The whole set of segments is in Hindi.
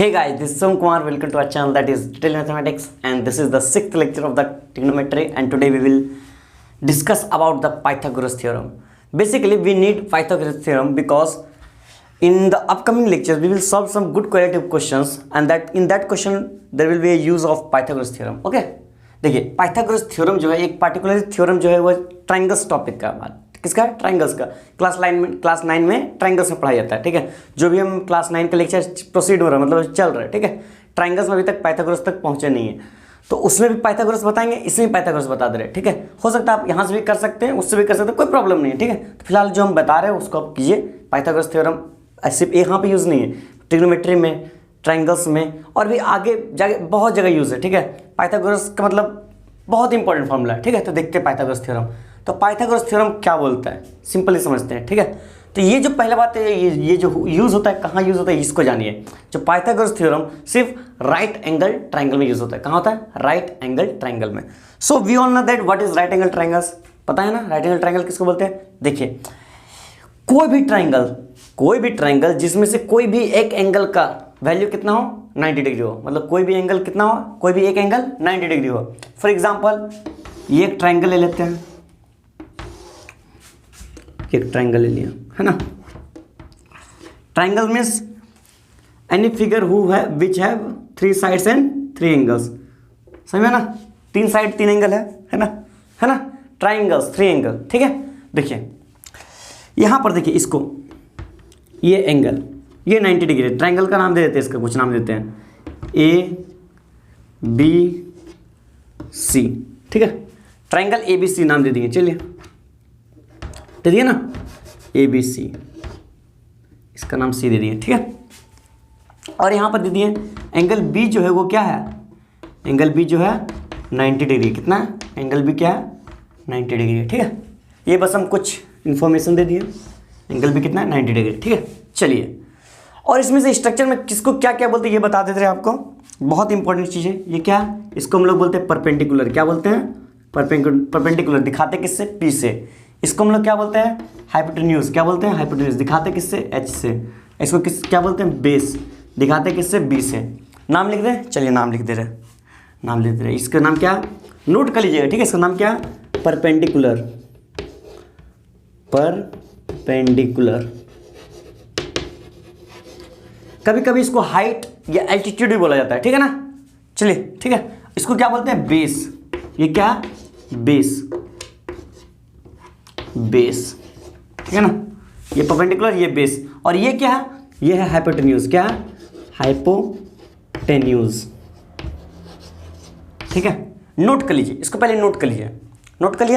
Hey guys, this is Som Kumar. Welcome to our channel that is Detailed Mathematics, and this is the 6th lecture of the trigonometry, and today we will discuss about the Pythagoras theorem. Basically, we need Pythagoras theorem because in the upcoming lectures we will solve some good qualitative questions, and that in that question there will be a use of Pythagoras theorem. Okay, देखिए पाइथागोरस थ्योरम जो है एक पार्टिकुलर थ्योरम जो है वो ट्राइंगल्स टॉपिक का बात किसका ट्राइंगल्स का क्लास 9 में ट्राइंगल्स में पढ़ाया जाता है। ठीक है, जो भी हम क्लास 9 का लेक्चर प्रोसीड हो रहा है मतलब चल रहा है। ठीक है, ट्राइंगल्स में अभी तक पाइथागोरस तक पहुंचे नहीं है, तो उसमें भी पाइथागोरस बताएंगे, इसमें भी पाइथागोरस बता दे रहे हैं। ठीक है, हो सकता है आप यहाँ से भी कर सकते हैं, उससे भी कर सकते हैं, कोई प्रॉब्लम नहीं है। ठीक है, तो फिलहाल जो हम बता रहे हैं उसको आप कीजिए। पाइथागोरस थ्योरम सिर्फ यहाँ पे यूज़ नहीं है, ट्रिग्नोमेट्री में, ट्राइंगल्स में और भी आगे जाके बहुत जगह यूज़ है। ठीक है, पाइथागोरस का मतलब बहुत इंपॉर्टेंट फॉर्मूला है। ठीक है, तो देखते हैं पाइथागोरस थ्योरम। तो पाइथागोरस थ्योरम क्या बोलता है, सिंपली समझते हैं। ठीक है, तो ये जो पहला बात है, ये जो यूज़ होता है, कहाँ यूज़ होता है इसको जानिए। जो पाइथागोरस थ्योरम सिर्फ राइट एंगल ट्राइंगल में यूज़ होता है। कहाँ होता है? राइट एंगल ट्राइंगल में। So we all know that what is right angle triangles, पता है ना राइट एंगल ट्राइंगल किसको बोलते हैं। देखिए कोई भी ट्राइंगल जिसमें से कोई भी एक एंगल का वैल्यू कितना हो 90 डिग्री हो, मतलब कोई भी एंगल कितना हो, कोई भी एक एंगल 90 डिग्री हो। फॉर एग्जांपल ये एक ट्राइंगल ले लेते हैं, एक ट्राइंगल ले लिया है ना। Triangle means any figure who है which have 3 sides and 3 angles. समझ में ना, 3 साइड 3 एंगल है ना ट्राइंगल्स 3 एंगल। ठीक है, देखिए यहां पर देखिए इसको, ये एंगल ये 90 डिग्री है। ट्राइंगल का नाम दे देते हैं, इसका कुछ नाम देते हैं ABC। ठीक है, ट्राइंगल ABC नाम दे दिए, चलिए दे दिए ना ABC, इसका नाम C दे दिए। ठीक है, और यहाँ पर दे दिए एंगल B जो है वो क्या है, एंगल B जो है 90 डिग्री। कितना है एंगल B, क्या है 90 डिग्री। ठीक है, ये बस हम कुछ इन्फॉर्मेशन दे दिए। एंगल B कितना है 90 डिग्री। ठीक है, चलिए और इसमें से स्ट्रक्चर में किसको क्या क्या बोलते हैं ये बता देते हैं आपको। बहुत इंपॉर्टेंट चीज़ है ये, क्या है इसको हम लोग बोलते हैं परपेंडिकुलर। क्या बोलते हैं? परपेंडिकुलर। दिखाते किससे? P से। इसको हम लोग क्या बोलते हैं? हाइपोटेन्यूज। क्या बोलते हैं? हाइपोटेन्यूज। दिखाते किससे? H से। इसको क्या बोलते हैं? बेस। दिखाते किससे? B से। नाम लिख दें, चलिए नाम लिख दे रहे। इसका नाम क्या, नोट कर लीजिएगा। ठीक है, इसका नाम क्या? परपेंडिकुलर। कभी कभी इसको हाइट या एल्टीट्यूड भी बोला जाता है। ठीक है ना, चलिए ठीक है, इसको क्या बोलते हैं? बेस। ये क्या? बेस। ठीक है ना, ये परपेंडिकुलर, ये बेस, और ये क्या है? ये है हाइपोटेन्यूज। क्या है? हाइपोटेन्यूज। ठीक है, नोट कर लीजिए, इसको पहले नोट कर लिया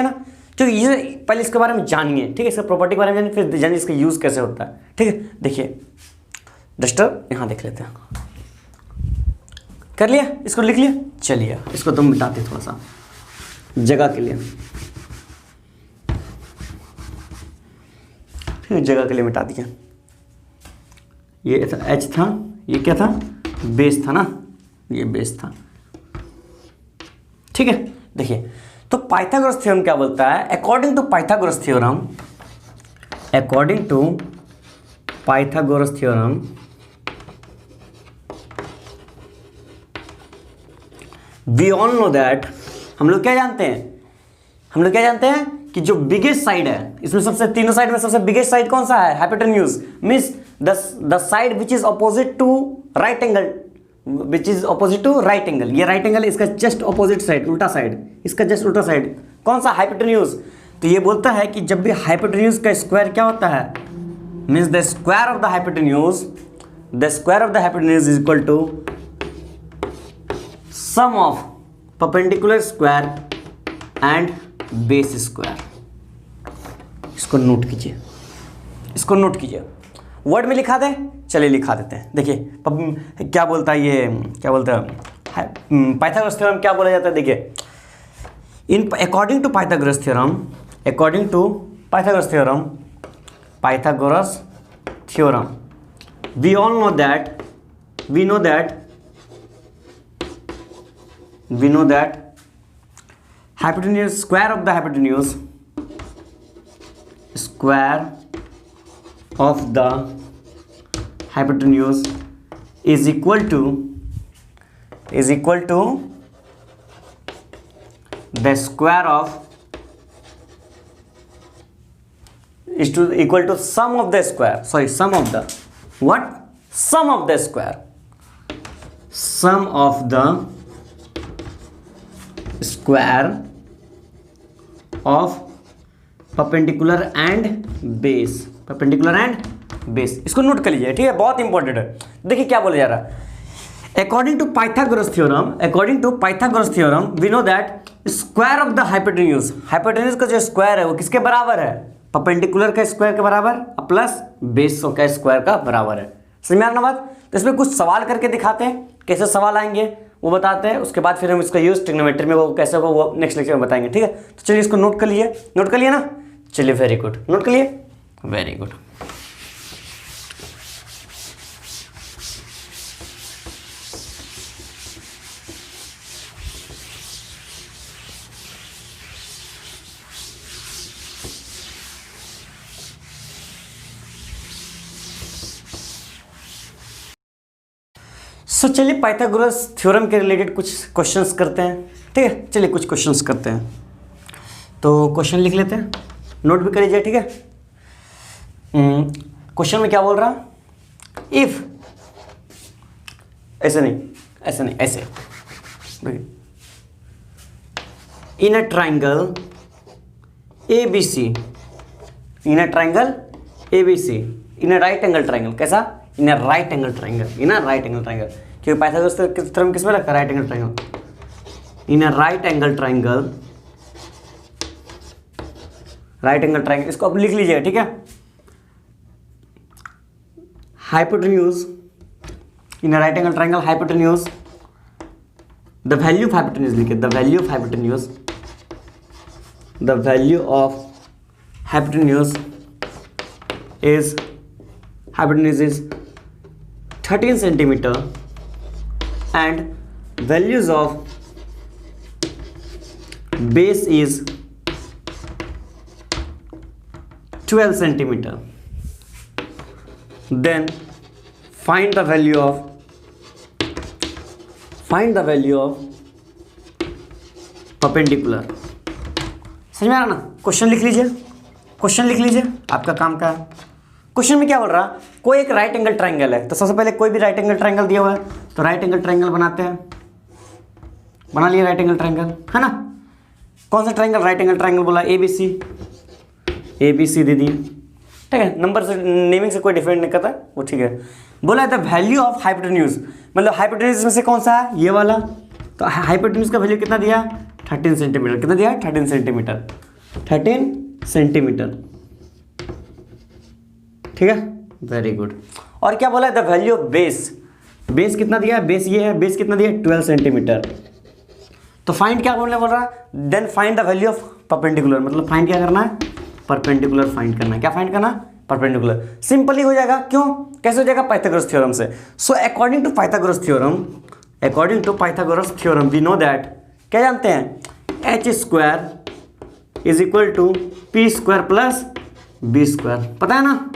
ना, क्योंकि ये पहले इसके बारे में जानिए। ठीक है, इसका प्रॉपर्टी के बारे में जानिए, फिर जानिए इसका यूज कैसे होता है। ठीक है, देखिए डस्टर यहाँ देख लेते हैं, कर लिया, इसको लिख लिया। चलिए इसको तुम मिटाते थोड़ा सा जगह के लिए, जगह के लिए मिटा दिया। ये था H था, ये क्या था? बेस था ना, ये बेस था। ठीक है, देखिए तो पाइथागोरस थ्योरम क्या बोलता है? According to Pythagoras theorem we all know that, हम लोग क्या जानते हैं कि जो बिगेस्ट साइड है, इसमें सबसे तीनों साइड में सबसे बिगेस्ट साइड कौन सा है? Hypotenuse. Means the side which is opposite to right angle, ये राइट एंगल, इसका जस्ट अपोजिट साइड, उल्टा साइड, इसका जस्ट उल्टा साइड कौन सा? हाइपोटेन्यूज। तो ये बोलता है कि जब भी हाइपोटेन्यूज का स्क्वायर क्या होता है, means the square of the hypotenuse is equal to sum of perpendicular square and base square. इसको नोट कीजिए, वर्ड में लिखा दे, चलिए लिखा देते हैं। देखिए क्या बोलता है पाइथागोरस थ्योरम क्या बोला जाता है। देखिए in according to Pythagoras theorem we know that hypotenuse, square of the hypotenuse is equal to the square of equal to sum of the square, sorry, sum of the what, sum of the square, sum of the square of perpendicular and base, perpendicular and base। इसको नोट कर लीजिए, ठीक है, बहुत इंपॉर्टेंट है। देखिए क्या बोला जा रहा है, according to Pythagoras theorem we know that square of the hypotenuse, hypotenuse का जो स्क्वायर है वो किसके बराबर है, परपेंडिकुलर का स्क्वायर के बराबर प्लस बेस का स्क्वायर का बराबर है। समझ में आ रहा ना बात। तो इसमें कुछ सवाल करके दिखाते हैं, कैसे सवाल आएंगे वो बताते हैं, उसके बाद फिर हम इसका यूज ट्रिग्नोमेट्री में वो कैसे होगा वो नेक्स्ट लेक्चर में बताएंगे, ठीक है। तो चलिए इसको नोट कर लिए ना, चलिए वेरी गुड, नोट कर लिए, वेरी गुड। चलिए पाइथागोरस थ्योरम के रिलेटेड कुछ क्वेश्चंस करते हैं, ठीक है। चलिए कुछ क्वेश्चंस करते हैं, तो क्वेश्चन लिख लेते हैं, नोट भी कर लीजिए, ठीक है। क्वेश्चन में क्या बोल रहा, इफ, ऐसे ऐसे in a triangle ABC, in a triangle ABC, in a right angle triangle, कैसा, in a right angle triangle, in a right angle triangle, क्योंकि पाइथागोरस थ्योरम किस में रखा, right angle triangle, in a right angle triangle, right angle triangle, इसको अब लिख लीजिए, ठीक है। Hypotenuse, in a right angle triangle hypotenuse, the value of hypotenuse लिखिए, the value of hypotenuse, the value of hypotenuse is, hypotenuse is 13 centimeter and values of base is 12 centimeter, then find the value of perpendicular। समझ में आ रहा ना, क्वेश्चन लिख लीजिए, आपका काम का है। क्वेश्चन में क्या बोल रहा, कोई एक राइट एंगल ट्राइंगल है, तो सबसे पहले कोई भी राइट एंगल ट्राइंगल दिया हुआ है तो राइट एंगल ट्राइंगल बनाते हैं, बना लिया राइट एंगल ट्राइंगल, है ना। कौन सा ट्राइंगल, राइट एंगल ट्राइंगल बोला, ABC दे दिए, ठीक है। नंबर से नेमिंग से कोई डिफरेंट नहीं करता, वो ठीक है। बोला है द वैल्यू ऑफ हाइपोटेन्यूज, मतलब हाइपोटेन्यूज में से कौन सा है, ये वाला, तो हाइपोटेन्यूज का वैल्यू कितना दिया, 13 सेंटीमीटर, कितना दिया, 13 सेंटीमीटर, ठीक है, वेरी गुड। और क्या बोला है, द वैल्यू ऑफ बेस कितना दिया है, बेस ये है, बेस कितना दिया है, 12 सेंटीमीटर। तो फाइंड क्या बोल रहा है, then find the value of perpendicular, मतलब फाइंड क्या करना है, परपेंडिकुलर फाइंड करना है। क्या फाइंड करना, परपेंडिकुलर। सिंपली हो जाएगा, क्यों, कैसे हो जाएगा, पाइथागोरस थ्योरम से। So according to Pythagoras theorem we know that, क्या जानते हैं, h square is equal to p square plus b square, पता है ना,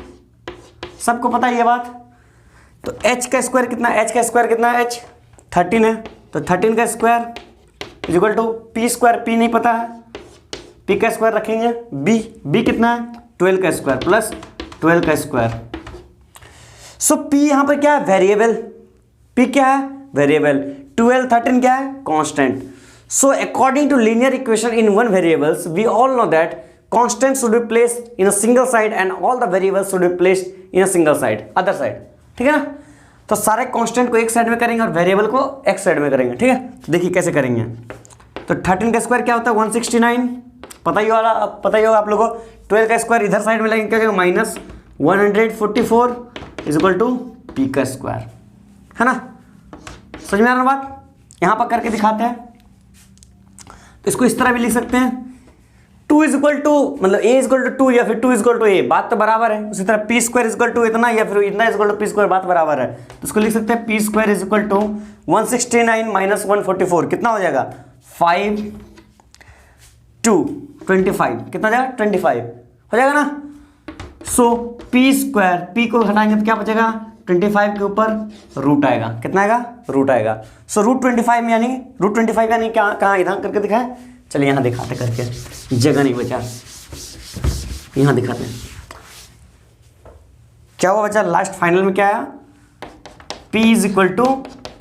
सबको पता है ये बात। तो h का स्क्वायर कितना, h 13 है, तो 13 का square is equal to p square, p नहीं पता है, p का स्क्वायर रखेंगे, b कितना है, 12 का स्क्वायर प्लस 12 का स्क्वायर। सो p यहाँ पर क्या है, वेरिएबल, p क्या है, वेरिएबल, 12 13 क्या है, constant. So according to linear equation in one variables we all know that constant should be placed in a single side and all the variables should be placed in a single side, other side, ठीक है ना। तो सारे कांस्टेंट को एक साइड में करेंगे और वेरिएबल को एक साइड में करेंगे, ठीक है। तो देखिए कैसे करेंगे, तो 13 का स्क्वायर क्या होता है, 169, पता ही होगा आप लोगों को। 12 का स्क्वायर इधर साइड में लगेंगे, क्या करेंगे, minus 144 is equal to p का स्क्वायर, है ना। समझ में आ रहा बात, यहाँ पर करके दिखाते हैं। तो इसको इस तरह भी लिख सकते हैं, 2 इज इक्वल टू, मतलब a इज इक्वल टू 2 या फिर 2 इज इक्वल टू a, बात तो बराबर है। उसी तरह p square is equal to इतना या फिर इतना is equal to p square, बात बराबर है। तो इसको लिख सकते हैं p square is equal to 169 minus 144, कितना हो जाएगा, 5 2 25, कितना हो जाएगा, 25 हो जाएगा ना। सो p स्क्वायर, p को हटाएंगे तो क्या बचेगा, 25 के ऊपर रूट आएगा, कितना आएगा, रूट आएगा। सो रूट 25 में यानी रूट 25 यानी क्या, कहाँ इधर करके दिखाए, चलिए यहाँ दिखाते करके, जगह नहीं बचा, यहाँ दिखाते हैं क्या हुआ बच्चा, लास्ट फाइनल में क्या आया, p is equal to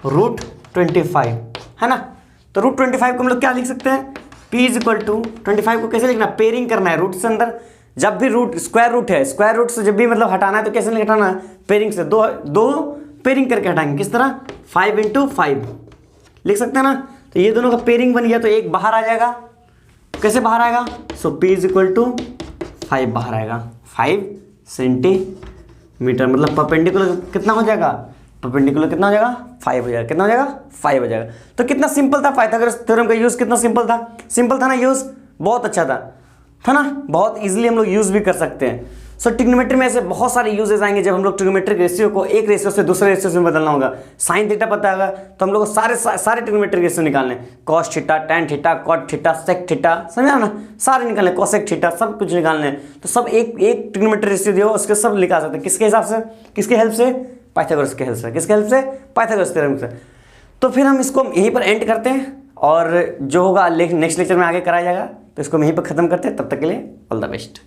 root 25 है ना। तो रूट 25 को हम लोग क्या लिख सकते हैं, p इज इक्वल टू 25 को कैसे लिखना, पेयरिंग करना है रूट से अंदर, जब भी रूट स्क्वायर रूट है, स्क्वायर रूट से जब भी मतलब हटाना है तो कैसे हटाना है, पेयरिंग से, दो पेयरिंग करके हटाएंगे, किस तरह, 5 × 5 लिख सकते हैं ना। तो ये दोनों का पेयरिंग बन गया तो एक बाहर आ जाएगा, कैसे बाहर आएगा, सो p इज इक्वल टू 5 बाहर आएगा, 5 सेंटीमीटर, मतलब परपेंडिकुलर कितना हो जाएगा, परपेंडिकुलर कितना हो जाएगा, 5 हो जाएगा, कितना हो जाएगा, 5 हो जाएगा। तो कितना सिंपल था पाइथागोरस थ्योरम का यूज़, कितना सिंपल था ना यूज़, बहुत अच्छा था ना, बहुत इजीली हम लोग यूज़ भी कर सकते हैं। सो ट्रिग्नोमेट्री में ऐसे बहुत सारे यूजेस आएंगे जब हम लोग ट्रिग्नोमेट्रिक रेशियो को एक रेशियो से दूसरे रेशियो में बदलना होगा। साइन थीटा पता होगा तो हम लोग को सारे ट्रिग्नोमेट्रिक रेशियो निकालने, cos theta, tan theta, cot theta, sec theta, समझा ना, सारे निकालने, कोसेक थीटा, सब कुछ निकालने। तो सब एक ट्रिग्नोमेट्रिक रेशियो दियो, उसके सब निकाल सकते हैं, किसके हिसाब से, किसके हेल्प से, पाइथागोरस के हेल्प से, किसके हेल्प से, पाइथागोरस थ्योरम से। तो फिर हम इसको यहीं पर एंड करते हैं और जो होगा नेक्स्ट लेक्चर में आगे कराया जाएगा, तो इसको हम यहीं पर खत्म करते हैं। तब तक के लिए ऑल द बेस्ट।